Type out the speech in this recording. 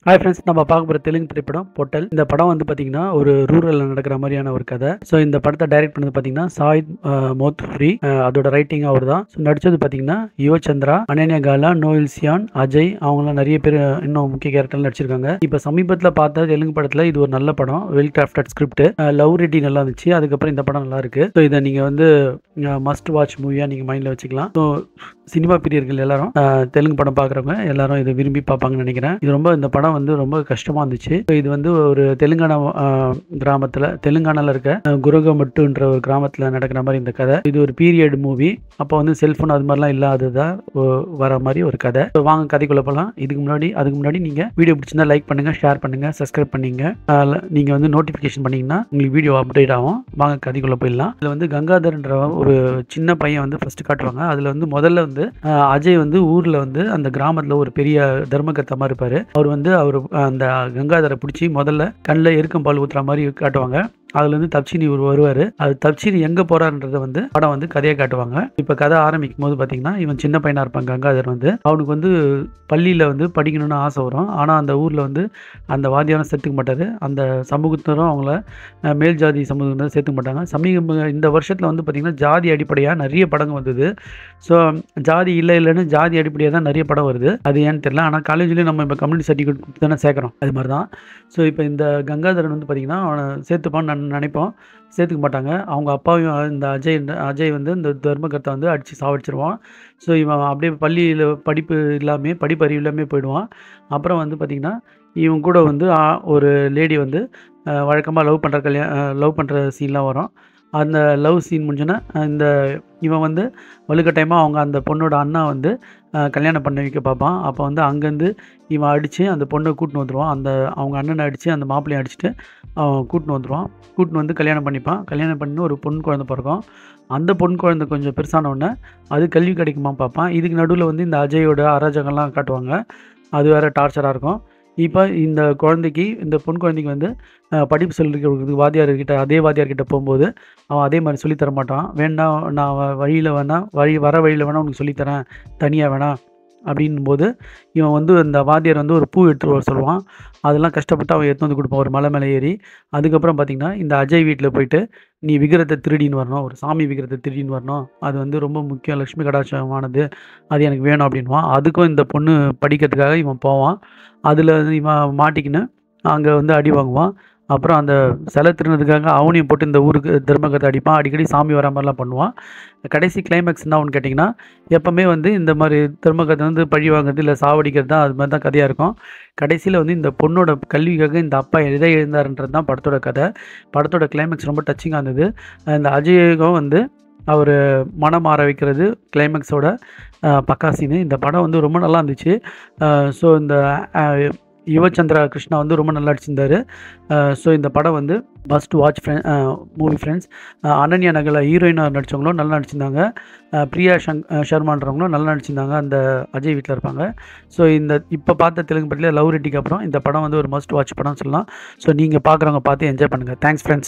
Hi friends, நம்ம பார்க்க போகிற தெலுங்கு திரைப்படம் பொட்டல். இந்த படம் வந்து பார்த்தீங்கன்னா ஒரு ரூரலில் நடக்கிற மாதிரியான ஒரு கதை. ஸோ இந்த படத்தை டைரக்ட் பண்ணது பார்த்தீங்கன்னா சாயித் மோத்ஃப்ரி. அதோட ரைட்டிங் அவர் தான். ஸோ நடித்தது பார்த்தீங்கன்னா யுவ சந்திரா, அனன்யா காலா, நோயல் சியான், அஜய், அவங்களாம் நிறைய பேர் இன்னும் முக்கிய கேரக்டர் நடிச்சிருக்காங்க. இப்போ சமீபத்தில் பார்த்த தெலுங்கு படத்தில் இது ஒரு நல்ல படம். Well crafted script, love Reddy நல்லா இருந்துச்சு. அதுக்கப்புறம் இந்த படம் நல்லா இருக்கு. ஸோ இதை நீங்கள் வந்து மஸ்ட் வாட்ச் மூவியாக நீங்கள் மைண்டில் வச்சுக்கலாம். ஸோ சினிமா பிரியர்கள் எல்லாரும் தெலுங்கு படம் பார்க்குறவங்க எல்லாரும் இதை விரும்பி பார்ப்பாங்கன்னு நினைக்கிறேன். இது இந்த படம் வந்து ரொம்ப கஷ்டமாக இருந்துச்சு. இது வந்து ஒரு தெலுங்கானாவில் இருக்க குரகமட்டுன்ற ஒரு கிராமத்தில் நடக்கிற மாதிரி இந்த கதை. இது ஒரு பீரியட் மூவி. அப்போ வந்து செல்ஃபோன் அது மாதிரிலாம் இல்லாததா வர மாதிரி ஒரு கதை. வாங்க கதைக்குள்ள போகலாம். அதுக்கு முன்னாடி நீங்கள் வீடியோ பிடிச்சிருந்தா லைக் பண்ணுங்க, ஷேர் பண்ணுங்க, சப்ஸ்கிரைப் பண்ணிங்க. நீங்கள் வந்து நோட்டிஃபிகேஷன் பண்ணீங்கன்னா உங்களுக்கு வீடியோ அப்டேட் ஆகும். வாங்க கதைக்குள்ள போயிடலாம். இதில் வந்து கங்காதர்ன்ற ஒரு சின்ன பையன் வந்து ஃபர்ஸ்ட் காட்டுவாங்க. அதில் வந்து முதல்ல வந்து அஜய் வந்து ஊரில் வந்து அந்த கிராமத்தில் ஒரு பெரிய தர்மகர்த்தமாக இருப்பார். அவர் அந்த கங்காதரை பிடிச்சி முதல்ல கண்ணில் எருக்கம் பால் ஊற்றுற மாதிரி காட்டுவாங்க. அதுல இருந்து தப்சினி வருவாரு. அது தப்சினி எங்க போறாருன்றத வந்து படம் வந்து கதையை காட்டுவாங்க. இப்ப கதை ஆரம்பிக்கும் போது பாத்தீங்கன்னா இவன் சின்ன பையனா இருப்பான் கங்காதர். வந்து அவனுக்கு வந்து பள்ளியில வந்து படிக்கணும்னு ஆசை வரும். ஆனா அந்த ஊர்ல வந்து அந்த வாத்தியாரம் சேர்த்துக்க மாட்டாரு. அந்த சமூகத்தினரும் அவங்கள மேல் ஜாதி சமூகத்தினர் சேர்த்துக்க மாட்டாங்க. இந்த வருஷத்துல வந்து பாத்தீங்கன்னா ஜாதி அடிப்படையா நிறைய படங்கள் வந்தது. ஸோ ஜாதி இல்லைன்னு ஜாதி அடிப்படையாக தான் நிறைய படம் வருது. அது ஏன்னு தெரியல. ஆனால் காலேஜ்லேயும் நம்ம இப்போ கம்யூனிட்டி சர்டிஃபிகேட் கொடுத்து தானே சேர்க்குறோம். அது மாதிரி தான். ஸோ இப்போ இந்த கங்காதரன் வந்து பார்த்திங்கன்னா அவனை சேர்த்துப்பான்னு நினைப்போம். சேர்த்துக்க மாட்டாங்க. அவங்க அப்பாவையும் இந்த அஜய் வந்து இந்த தர்மகர்த்தா வந்து அடித்து சாவடிச்சிருவான். ஸோ இவன் அப்படியே பள்ளியில் படிப்பு அறிவு இல்லாமல் போயிடுவான். அப்புறம் வந்து பார்த்திங்கன்னா இவன் கூட வந்து ஒரு லேடி வந்து வழக்கமாக லவ் பண்ணுற சீன்லாம் வரும். அந்த லவ் சீன் முடிஞ்சோன்னா இவன் வந்து வலுக்கட்டாயமாக அவங்க அந்த பொண்ணோட அண்ணா வந்து கல்யாணம் பண்ண வைக்க பார்ப்பான். அப்போ வந்து அங்கேருந்து இவன் அடித்து அந்த பொண்ணை கூட்டின்னு வந்துடுவான். அவங்க அண்ணனை அடித்து அந்த மாப்பிள்ளையை அடிச்சுட்டு அவன் கூட்டின்னு வந்து கல்யாணம் பண்ணிப்பான். கல்யாணம் பண்ணி ஒரு பொண்ணு குழந்தை பிறக்கும். அந்த பொண்ணு குழந்தை கொஞ்சம் பெருசானவுடனே அது கல்வி கிடைக்குமா பார்ப்பான். இதுக்கு நடுவில் வந்து இந்த அஜயோட அராஜகம்லாம் காட்டுவாங்க. அது வேறு டார்ச்சராக இருக்கும். இப்போ இந்த பொண் குழந்தைக்கு வந்து படிப்பு சொல்லி கொடுக்குறதுக்கு அதே வாத்தியார்கிட்ட போகும்போது அவன் அதே மாதிரி சொல்லித்தர மாட்டான். வேண்டாம், நான் வர வழியில் வேணால் உனக்கு சொல்லித்தரேன், தனியாக வேணாம் அப்படின்போது இவன் வந்து இந்த வாத்தியார் வந்து ஒரு பூ எடுத்துகிட்டு வர சொல்லுவான். அதெல்லாம் கஷ்டப்பட்டு அவன் எடுத்து வந்து கொடுப்பான் ஒரு மலை மேலே ஏறி. அதுக்கப்புறம் பார்த்திங்கன்னா இந்த அஜய் வீட்டில் போயிட்டு நீ விக்கிரத்தை திருடின்னு வரணும், ஒரு சாமி விக்கிரத்தை திருடின்னு வரணும், அது வந்து ரொம்ப முக்கியம், லட்சுமி கடாட்சமானது, அது எனக்கு வேணும் அப்படின்வான். அதுக்கும் இந்த பொண்ணு படிக்கிறதுக்காக இவன் போவான். அதில் இவன் மாட்டிக்கின்னு அங்கே வந்து அடி வாங்குவான். அப்புறம் அந்த சிலை திருடுறதுக்காக அவனையும் போட்டு இந்த ஊருக்கு தர்மகர்த்தா அடிப்பான். அடிக்கடி சாமி வர மாதிரிலாம் பண்ணுவான். கடைசி கிளைமேக்ஸ் என்ன ஒன்று கேட்டிங்கன்னா, எப்போவுமே வந்து இந்த மாதிரி தர்மகர்த்தா வந்து பழி வாங்குறது இல்லை சாவடிக்கிறது தான், அது மாதிரி தான் கதையாக இருக்கும். கடைசியில் வந்து இந்த பொண்ணோட கல்விக்காக இந்த அப்பா எதை எழுந்தாருன்றது தான் படத்தோட கதை. படத்தோட கிளைமேக்ஸ் ரொம்ப டச்சிங்காக இருந்தது. இந்த அஜய்கம் வந்து அவர் மனம் மாற வைக்கிறது கிளைமேக்ஸோட பக்கா சீனு. இந்த படம் வந்து ரொம்ப நல்லா இருந்துச்சு. ஸோ இந்த யுவச்சந்திரா கிருஷ்ணா வந்து ரொம்ப நல்லா நடிச்சிருந்தார். ஸோ இந்த படம் வந்து must watch movie friends. Ananya Nagalla ஹீரோயினாக நடித்தவங்களும் நல்லா நடிச்சிருந்தாங்க. பிரியா சர்மான்றவங்களும் நல்லா நடிச்சிருந்தாங்க. அந்த அஜய் வீட்டில் இருப்பாங்க. ஸோ இப்போ பார்த்த தெலுங்கு படத்தில் லவ் ரெட்டிக்கு அப்புறம் இந்த படம் வந்து ஒரு மஸ்ட் வாட்ச் படம் சொல்லலாம். ஸோ நீங்கள் பார்க்குறவங்க பார்த்து என்ஜாய் பண்ணுங்கள். Thanks friends.